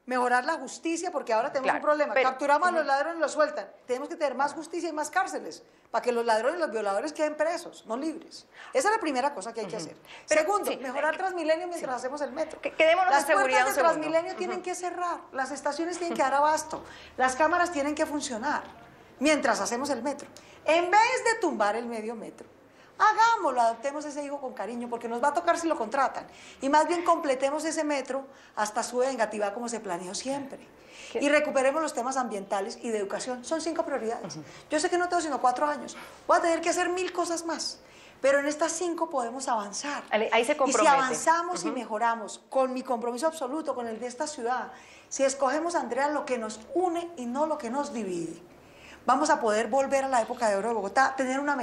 Mejorar la justicia, porque ahora tenemos un problema. Capturamos a los ladrones y los sueltan. Tenemos que tener más justicia y más cárceles para que los ladrones y los violadores queden presos, no libres. Esa es la primera cosa que hay que hacer. Segundo, mejorar Transmilenio mientras hacemos el metro. Quedémonos en seguridad. Las puertas de Transmilenio tienen que cerrar, las estaciones tienen que dar abasto, las cámaras tienen que funcionar mientras hacemos el metro. En vez de tumbar el medio metro, hagámoslo, adoptemos ese hijo con cariño, porque nos va a tocar si lo contratan. Y más bien completemos ese metro hasta su vengativa como se planeó siempre. Y recuperemos los temas ambientales y de educación. Son 5 prioridades. Yo sé que no tengo sino 4 años. Voy a tener que hacer 1000 cosas más. Pero en estas 5 podemos avanzar. Ahí se compromete. Y si avanzamos y mejoramos, con mi compromiso absoluto, con el de esta ciudad, si escogemos, Andrea, lo que nos une y no lo que nos divide, vamos a poder volver a la época de oro de Bogotá, tener una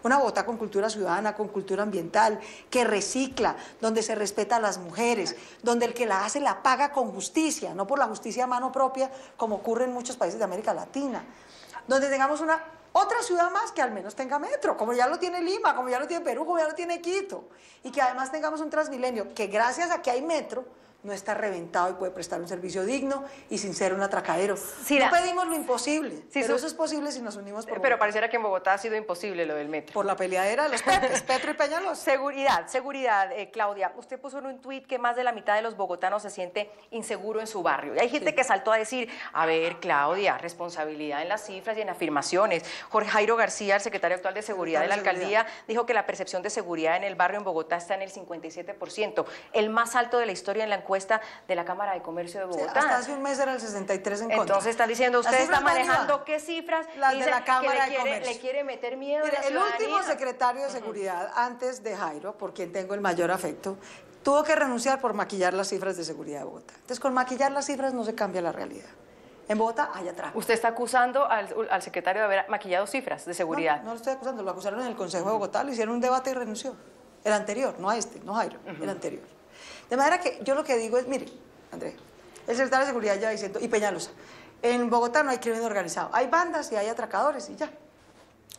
Bogotá con cultura ciudadana, con cultura ambiental, que recicla, donde se respeta a las mujeres, donde el que la hace la paga con justicia, no por la justicia a mano propia, como ocurre en muchos países de América Latina, donde tengamos otra ciudad más que al menos tenga metro, como ya lo tiene Lima, como ya lo tiene Perú, como ya lo tiene Quito, y que además tengamos un Transmilenio que gracias a que hay metro, no está reventado y puede prestar un servicio digno y sin ser un atracadero. No pedimos lo imposible, pero eso es posible si nos unimos por Bogotá. Pero pareciera que en Bogotá ha sido imposible lo del metro. Por la peleadera de los Pepes, Petro y Peñalosa. Seguridad, Claudia. Usted puso en un tuit que más de la mitad de los bogotanos se siente inseguro en su barrio. Y hay gente que saltó a decir, a ver, Claudia, responsabilidad en las cifras y en afirmaciones. Jorge Jairo García, el secretario actual de Seguridad de la Alcaldía, dijo que la percepción de seguridad en el barrio en Bogotá está en el 57%, el más alto de la historia en la encuesta de la Cámara de Comercio de Bogotá. Sí, hasta hace un mes era el 63 en contra. Entonces están diciendo, usted está manejando qué cifras, las de la Cámara que de Comercio. le quiere meter miedo Mire, a la el ciudadanía. último secretario de Seguridad, antes de Jairo, por quien tengo el mayor afecto, tuvo que renunciar por maquillar las cifras de seguridad de Bogotá. Entonces, con maquillar las cifras no se cambia la realidad. En Bogotá hay atraco. ¿Usted está acusando al secretario de haber maquillado cifras de seguridad? No lo estoy acusando, lo acusaron en el Consejo de Bogotá, le hicieron un debate y renunció. El anterior, no Jairo, el anterior. De manera que yo lo que digo es, mire, Andrea, el secretario de Seguridad ya diciendo, y Peñalosa, en Bogotá no hay crimen organizado, hay bandas y hay atracadores y ya.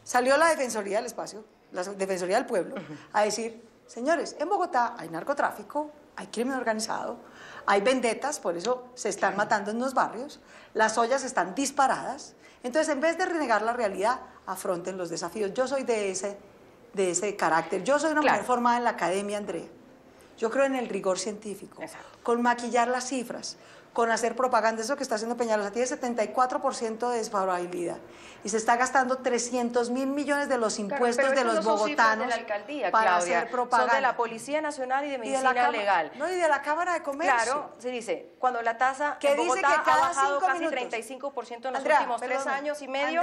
Salió la Defensoría del Espacio, la Defensoría del Pueblo, a decir, señores, en Bogotá hay narcotráfico, hay crimen organizado, hay vendetas, por eso se están matando en los barrios, las ollas están disparadas. Entonces, en vez de renegar la realidad, afronten los desafíos. Yo soy de ese carácter. Yo soy una mujer formada en la academia, Andrea. Yo creo en el rigor científico, con maquillar las cifras, con hacer propaganda. Eso que está haciendo Peñalosa tiene 74% de desfavorabilidad y se está gastando 300.000 millones de los impuestos de los bogotanos de la alcaldía, para Claudia, hacer propaganda. Son de la Policía Nacional y de Medicina Legal. No, y de la Cámara de Comercio. Claro, se dice, cuando la tasa que en Bogotá dice que cada ha bajado 5 casi minutos. 35% en los Andrea, últimos 3 años y medio.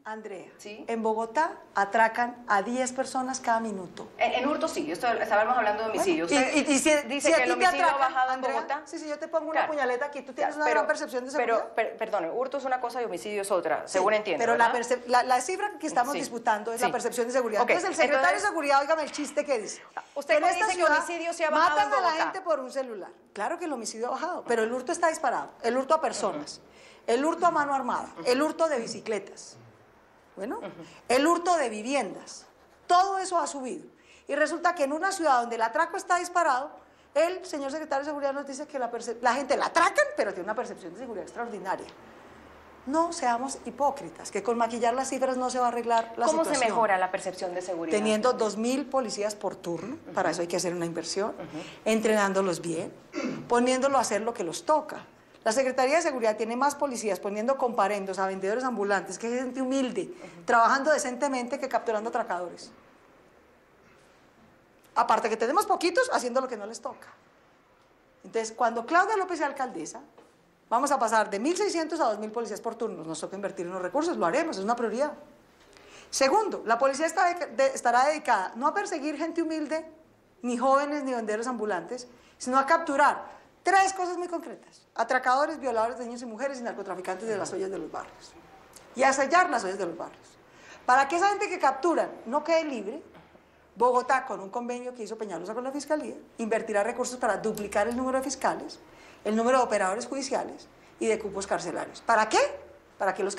Andrea, ¿Sí? En Bogotá atracan a 10 personas cada minuto. En hurto sí, estábamos hablando de homicidios. Bueno, y dice que el homicidio ha bajado Andrea, en Bogotá. Sí, yo te pongo una puñaleta aquí, tú tienes una gran percepción de seguridad. Pero, perdón, hurto es una cosa y homicidio es otra, según entiendo. Pero la cifra que estamos disputando es la percepción de seguridad. Okay. Entonces, el secretario de Seguridad, óigame el chiste que dice. Usted en esta dice ciudad que homicidio se ha bajado en matan a Bogotá. la gente por un celular. Claro que el homicidio ha bajado, pero el hurto está disparado. El hurto a personas, el hurto a mano armada, el hurto de bicicletas. Bueno, el hurto de viviendas, todo eso ha subido. Y resulta que en una ciudad donde el atraco está disparado, el señor secretario de Seguridad nos dice que la gente la atracan, pero tiene una percepción de seguridad extraordinaria. No seamos hipócritas, que con maquillar las cifras no se va a arreglar la situación. ¿Cómo se mejora la percepción de seguridad? Teniendo 2.000 policías por turno, para eso hay que hacer una inversión, entrenándolos bien, poniéndolo a hacer lo que los toca. La Secretaría de Seguridad tiene más policías poniendo comparendos a vendedores ambulantes, que es gente humilde, trabajando decentemente, que capturando atracadores. Aparte que tenemos poquitos haciendo lo que no les toca. Entonces, cuando Claudia López sea alcaldesa, vamos a pasar de 1.600 a 2.000 policías por turno. Nos toca invertir en los recursos, lo haremos, es una prioridad. Segundo, la policía estará dedicada no a perseguir gente humilde, ni jóvenes, ni vendedores ambulantes, sino a capturar 3 cosas muy concretas: atracadores, violadores de niños y mujeres y narcotraficantes de las ollas de los barrios. Y a sellar las ollas de los barrios. Para que esa gente que capturan no quede libre, Bogotá, con un convenio que hizo Peñalosa con la Fiscalía, invertirá recursos para duplicar el número de fiscales, el número de operadores judiciales y de cupos carcelarios. ¿Para qué? Para que los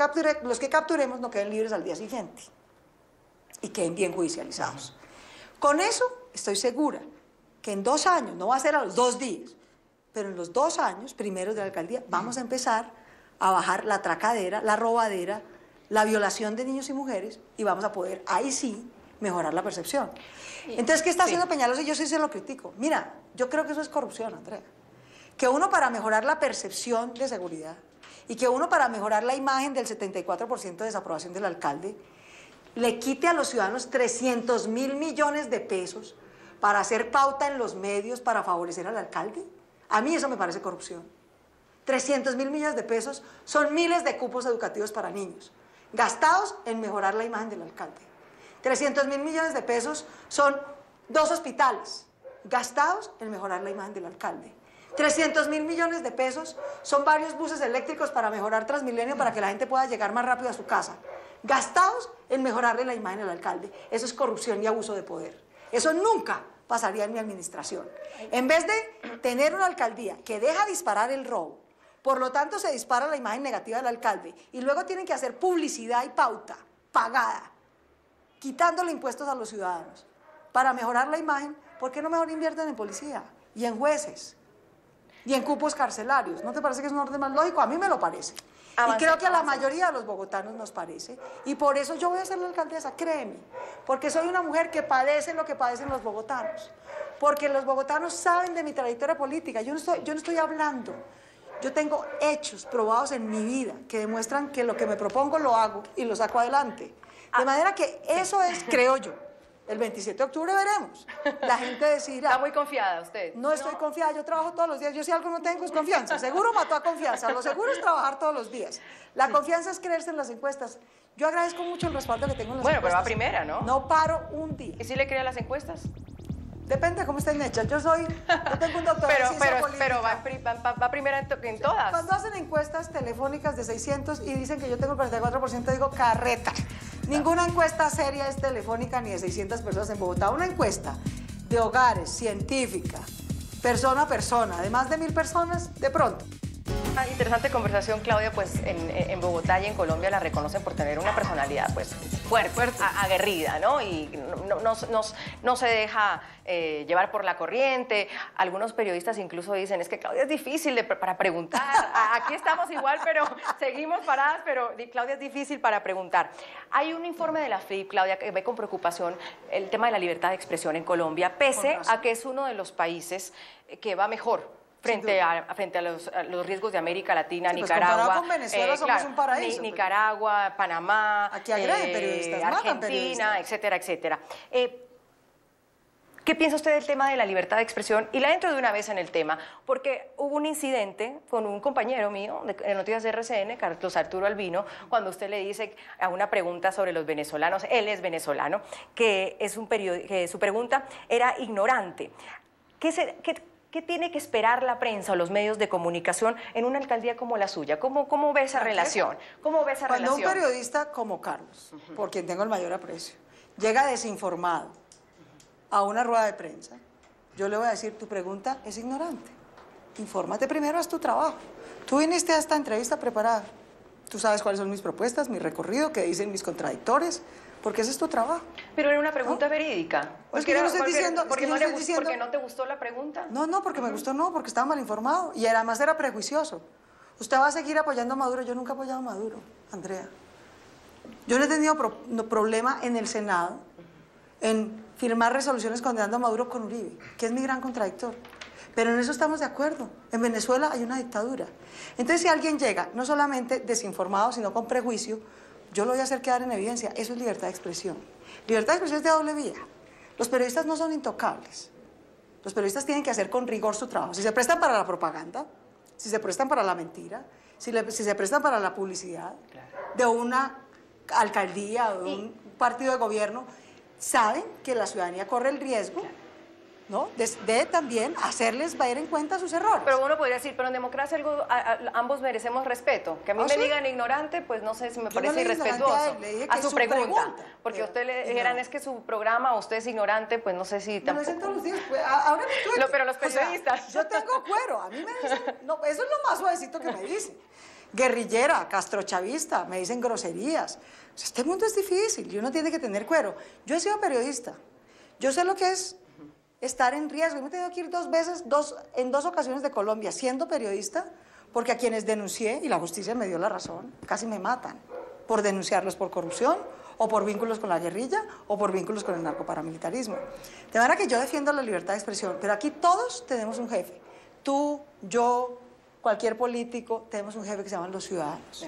que capturemos no queden libres al día siguiente y queden bien judicializados. Con eso estoy segura que en 2 años, no va a ser a los 2 días, pero en los 2 años primeros de la alcaldía vamos a empezar a bajar la atracadera, la robadera, la violación de niños y mujeres, y vamos a poder, ahí sí, mejorar la percepción. Entonces, ¿qué está haciendo Peñalosa? Yo sí se lo critico. Mira, yo creo que eso es corrupción, Andrea. Que uno, para mejorar la percepción de seguridad y que uno, para mejorar la imagen del 74% de desaprobación del alcalde, le quite a los ciudadanos 300.000 millones de pesos para hacer pauta en los medios para favorecer al alcalde. A mí eso me parece corrupción. 300.000 millones de pesos son miles de cupos educativos para niños, gastados en mejorar la imagen del alcalde. 300.000 millones de pesos son 2 hospitales, gastados en mejorar la imagen del alcalde. 300.000 millones de pesos son varios buses eléctricos para mejorar Transmilenio, para que la gente pueda llegar más rápido a su casa, gastados en mejorarle la imagen al alcalde. Eso es corrupción y abuso de poder. Eso nunca pasaría en mi administración. En vez de tener una alcaldía que deja disparar el robo, por lo tanto se dispara la imagen negativa del alcalde, y luego tienen que hacer publicidad y pauta pagada, quitándole impuestos a los ciudadanos para mejorar la imagen, ¿por qué no mejor invierten en policía y en jueces y en cupos carcelarios? ¿No te parece que es un orden más lógico? A mí me lo parece. Y creo que a la mayoría de los bogotanos nos parece. Y por eso yo voy a ser la alcaldesa, créeme. Porque soy una mujer que padece lo que padecen los bogotanos. Porque los bogotanos saben de mi trayectoria política. Yo no estoy hablando. Yo tengo hechos probados en mi vida que demuestran que lo que me propongo lo hago y lo saco adelante. De manera que eso es, creo yo. El 27 de octubre veremos. La gente decidirá. ¿Está muy confiada usted? No estoy confiada, yo trabajo todos los días. Yo si algo no tengo es confianza. Seguro mató a confianza. Lo seguro es trabajar todos los días. La confianza es creerse en las encuestas. Yo agradezco mucho el respaldo que tengo en las encuestas. Bueno, pero va primera, ¿no? No paro un día. ¿Y si le cree a las encuestas? Depende de cómo estén hechas. Yo tengo un doctorado en ciencia política. Pero va primera en todas. Cuando hacen encuestas telefónicas de 600 y dicen que yo tengo el 44%, digo carreta. Ninguna encuesta seria es telefónica ni de 600 personas en Bogotá. Una encuesta de hogares, científica, persona a persona, de más de 1.000 personas, de pronto. Una interesante conversación, Claudia, pues en Bogotá y en Colombia la reconocen por tener una personalidad pues fuerte, aguerrida, ¿no? Y no se deja llevar por la corriente. Algunos periodistas incluso dicen, es que Claudia es difícil para preguntar. Aquí estamos igual, pero seguimos paradas, pero Claudia es difícil para preguntar. Hay un informe de la FLIP, Claudia, que ve con preocupación el tema de la libertad de expresión en Colombia, pese a que es uno de los países que va mejor frente a los riesgos de América Latina, sí, pues Nicaragua. comparado con Venezuela somos un paraíso. Nicaragua, Panamá, aquí agreden periodistas, Argentina, etcétera, etcétera. ¿Qué piensa usted del tema de la libertad de expresión? Y la entro de una vez en el tema, porque hubo un incidente con un compañero mío de Noticias de RCN, Carlos Arturo Albino, cuando usted le dice a una pregunta sobre los venezolanos, él es venezolano, que su pregunta era ignorante. ¿Qué tiene que esperar la prensa o los medios de comunicación en una alcaldía como la suya? ¿Cómo ve esa relación? ¿Cómo ve esa relación? Cuando un periodista como Carlos, por quien tengo el mayor aprecio, llega desinformado a una rueda de prensa, yo le voy a decir, tu pregunta es ignorante. Infórmate primero, haz tu trabajo. Tú viniste a esta entrevista preparada. Tú sabes cuáles son mis propuestas, mi recorrido, qué dicen mis contradictores, porque ese es tu trabajo. Pero era una pregunta verídica. Es que yo no estoy diciendo... ¿Porque no te gustó la pregunta? No, porque me gustó, porque estaba mal informado. Y además era prejuicioso. Usted va a seguir apoyando a Maduro. Yo nunca he apoyado a Maduro, Andrea. Yo no he tenido problema en el Senado en firmar resoluciones condenando a Maduro con Uribe, que es mi gran contradictor. Pero en eso estamos de acuerdo. En Venezuela hay una dictadura. Entonces, si alguien llega, no solamente desinformado, sino con prejuicio, yo lo voy a hacer quedar en evidencia. Eso es libertad de expresión. Libertad de expresión es de doble vía. Los periodistas no son intocables. Los periodistas tienen que hacer con rigor su trabajo. Si se prestan para la propaganda, si se prestan para la mentira, si se prestan para la publicidad de una alcaldía o de un partido de gobierno, saben que la ciudadanía corre el riesgo, ¿no?, de también hacerles ver en cuenta sus errores. Pero uno podría decir, pero en democracia ambos merecemos respeto. Que a mí me digan ignorante, pues no sé si me parece irrespetuoso a su pregunta. Porque a usted le dijeran, es que su programa, usted es ignorante, pues no sé si tampoco. Me lo dicen todos los días, pues, ahora en Twitter. Pero los periodistas. O sea, yo tengo cuero, a mí me dicen, no, eso es lo más suavecito que me dicen. Guerrillera, castrochavista, me dicen groserías. O sea, este mundo es difícil y uno tiene que tener cuero. Yo he sido periodista, yo sé lo que es estar en riesgo. Yo me he tenido que ir en dos ocasiones de Colombia siendo periodista, porque a quienes denuncié, y la justicia me dio la razón, casi me matan por denunciarlos por corrupción, o por vínculos con la guerrilla, o por vínculos con el narcoparamilitarismo. De manera que yo defiendo la libertad de expresión, pero aquí todos tenemos un jefe. Tú, yo, cualquier político, tenemos un jefe que se llaman los ciudadanos.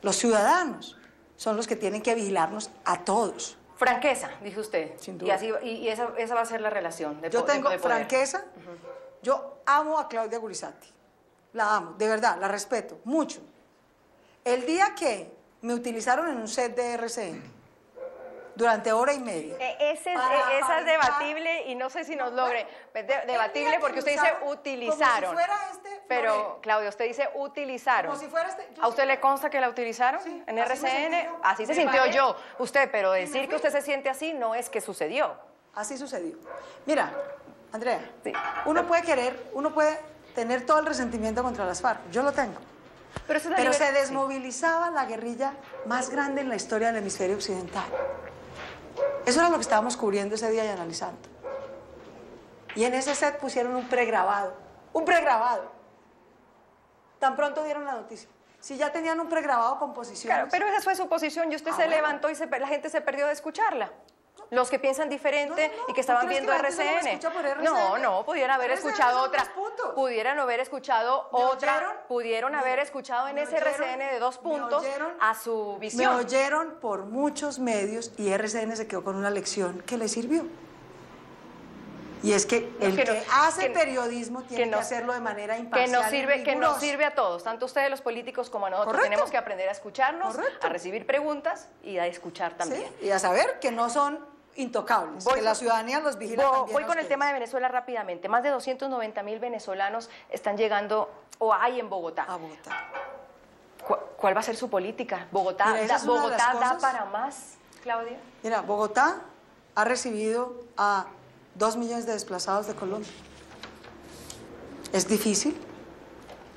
Los ciudadanos son los que tienen que vigilarnos a todos. Franqueza, dijo usted. Sin duda. Y esa va a ser la relación de Yo tengo de poder. franqueza. Yo amo a Claudia Gurizati. La amo, de verdad, la respeto mucho. El día que me utilizaron en un set de RCN durante hora y media. Esa es debatible y no sé si nos logre. Debatible porque usted dice utilizaron. Como si fuera pero, Claudia, usted dice utilizaron. Como si fuera ¿A usted le consta que la utilizaron en RCN? Así se sintió yo. Usted, pero decir que usted se siente así no es que sucedió. Así sucedió. Mira, Andrea, uno puede tener todo el resentimiento contra las FARC. Yo lo tengo. Pero se desmovilizaba la guerrilla más grande en la historia del hemisferio occidental. Eso era lo que estábamos cubriendo ese día y analizando. Y en ese set pusieron un pregrabado. ¡Un pregrabado! Tan pronto dieron la noticia. Si ya tenían un pregrabado con posiciones... Claro, pero esa fue su posición y usted se levantó y la gente se perdió de escucharla. Los que piensan diferente y que estaban viendo RCN. No, pudieran haber escuchado otra. Pudieran haber escuchado otra. Pudieron haber escuchado en ese RCN de 2 puntos a su visión. Me oyeron por muchos medios y RCN se quedó con una lección que le sirvió. Y es que el que hace periodismo tiene que hacerlo de manera imparcial que nos sirve a todos, tanto ustedes los políticos como a nosotros. Tenemos que aprender a escucharnos, a recibir preguntas y a escuchar también. Sí, y a saber que no son intocables, que la ciudadanía los vigila también. Voy con el tema de Venezuela rápidamente. Más de 290,000 venezolanos están llegando o hay en Bogotá. A Bogotá. ¿Cuál va a ser su política? ¿Bogotá da para más, Claudia? Mira, Bogotá ha recibido a 2 millones de desplazados de Colombia. Es difícil.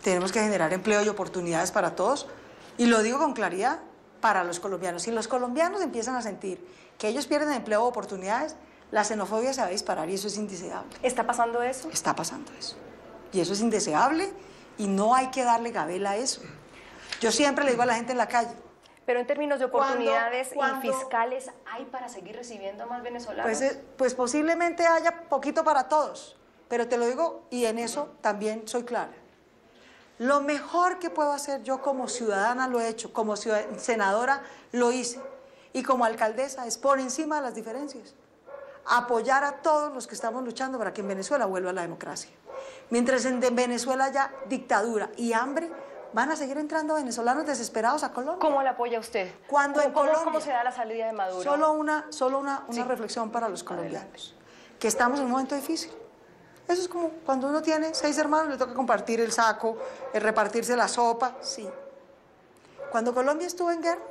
tenemos que generar empleo y oportunidades para todos. Y lo digo con claridad, para los colombianos. Si los colombianos empiezan a sentir que ellos pierden empleo o oportunidades, la xenofobia se va a disparar y eso es indeseable. ¿Está pasando eso? Está pasando eso. Y eso es indeseable y no hay que darle gabela a eso. Yo siempre le digo a la gente en la calle. Pero en términos de oportunidades y fiscales, ¿hay para seguir recibiendo a más venezolanos? Pues posiblemente haya poquito para todos, pero te lo digo y en eso también soy clara. Lo mejor que puedo hacer yo como ciudadana lo he hecho, como senadora lo hice y como alcaldesa es por encima de las diferencias. Apoyar a todos los que estamos luchando para que en Venezuela vuelva la democracia. Mientras en Venezuela haya dictadura y hambre, van a seguir entrando venezolanos desesperados a Colombia. ¿Cómo la apoya usted? Cuando en Colombia, ¿Cómo se da la salida de Maduro? Solo una reflexión para los colombianos, que estamos en un momento difícil. Eso es como cuando uno tiene 6 hermanos, le toca compartir el saco, repartirse la sopa, sí. Cuando Colombia estuvo en guerra,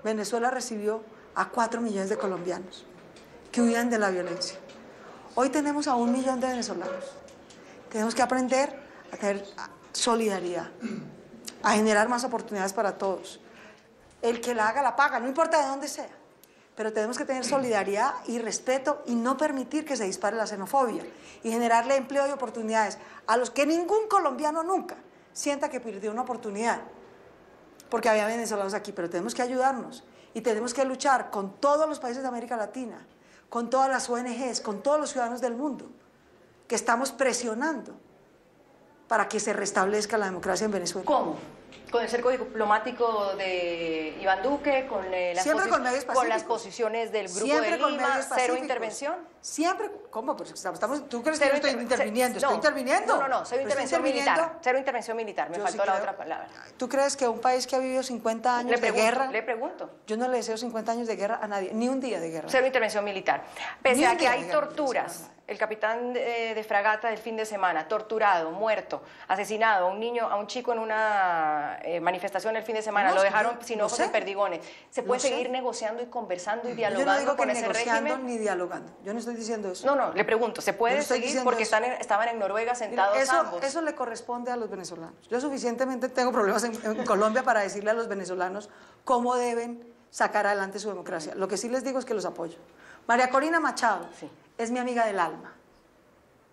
Venezuela recibió a 4 millones de colombianos que huían de la violencia. Hoy tenemos a 1 millón de venezolanos. Tenemos que aprender a tener solidaridad, a generar más oportunidades para todos. El que la haga, la paga, no importa de dónde sea. Pero tenemos que tener solidaridad y respeto y no permitir que se dispare la xenofobia y generarle empleo y oportunidades a los que ningún colombiano nunca sienta que perdió una oportunidad. Porque había venezolanos aquí, pero tenemos que ayudarnos y tenemos que luchar con todos los países de América Latina, con todas las ONGs, con todos los ciudadanos del mundo, que estamos presionando para que se restablezca la democracia en Venezuela. ¿Cómo? ¿Con el cerco diplomático de Iván Duque? ¿Con, con las posiciones del Grupo de Lima? ¿Cero intervención? Siempre. ¿Cómo? Pues ¿tú crees que yo estoy interviniendo? ¿Estoy interviniendo? No, cero intervención militar. Cero intervención militar, me faltó la otra palabra. ¿Tú crees que un país que ha vivido 50 años de guerra? Le pregunto. Yo no le deseo 50 años de guerra a nadie, ni un día de guerra. Cero intervención militar. Pese a que hay torturas. El capitán de fragata del fin de semana, torturado, muerto, asesinado, a un chico en una manifestación el fin de semana, lo dejaron sin ojos en perdigones. ¿Se puede seguir negociando y conversando y dialogando con ese régimen? Yo no digo que negociando ni dialogando, yo no estoy diciendo eso. No, le pregunto, ¿se puede seguir? Porque estaban en Noruega sentados ambos. Eso le corresponde a los venezolanos. Yo suficientemente tengo problemas en Colombia para decirle a los venezolanos cómo deben sacar adelante su democracia. Lo que sí les digo es que los apoyo. María Corina Machado es mi amiga del alma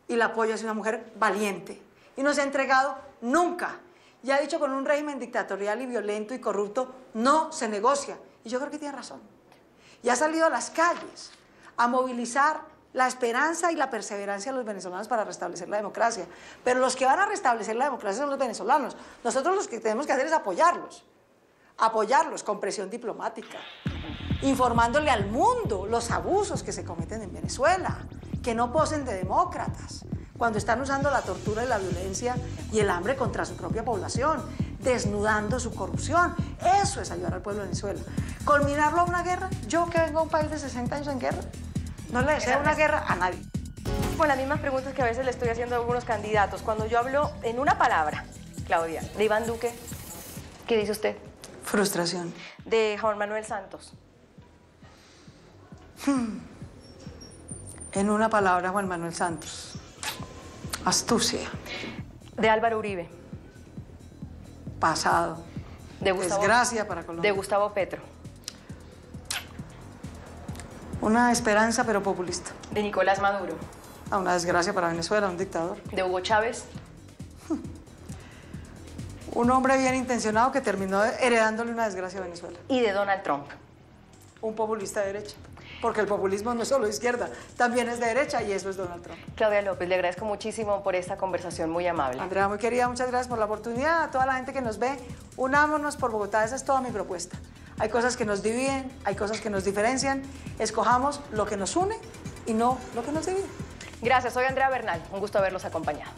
y la apoyo, es una mujer valiente y no se ha entregado nunca. Y ha dicho con un régimen dictatorial y violento y corrupto no se negocia. Y yo creo que tiene razón. Y ha salido a las calles a movilizar la esperanza y la perseverancia de los venezolanos para restablecer la democracia. Pero los que van a restablecer la democracia son los venezolanos. Nosotros lo que tenemos que hacer es apoyarlos con presión diplomática, informándole al mundo los abusos que se cometen en Venezuela, que no posen de demócratas, cuando están usando la tortura y la violencia y el hambre contra su propia población, desnudando su corrupción. Eso es ayudar al pueblo de Venezuela. ¿Culminarlo a una guerra? Yo que vengo a un país de 60 años en guerra, no le deseo una guerra a nadie. Con las mismas preguntas que a veces le estoy haciendo a algunos candidatos. Cuando yo hablo en una palabra, Claudia, de Iván Duque, ¿qué dice usted? Frustración. De Juan Manuel Santos. En una palabra, Juan Manuel Santos. Astucia. De Álvaro Uribe. Pasado. De Gustavo, desgracia para Colombia. De Gustavo Petro. Una esperanza pero populista. De Nicolás Maduro. Una desgracia para Venezuela, un dictador. De Hugo Chávez. Un hombre bien intencionado que terminó heredándole una desgracia a Venezuela. Y de Donald Trump. Un populista de derecha. Porque el populismo no es solo de izquierda, también es de derecha y eso es Donald Trump. Claudia López, le agradezco muchísimo por esta conversación muy amable. Andrea, muy querida, muchas gracias por la oportunidad. A toda la gente que nos ve, unámonos por Bogotá, esa es toda mi propuesta. Hay cosas que nos dividen, hay cosas que nos diferencian. Escojamos lo que nos une y no lo que nos divide. Gracias, soy Andrea Bernal. Un gusto haberlos acompañado.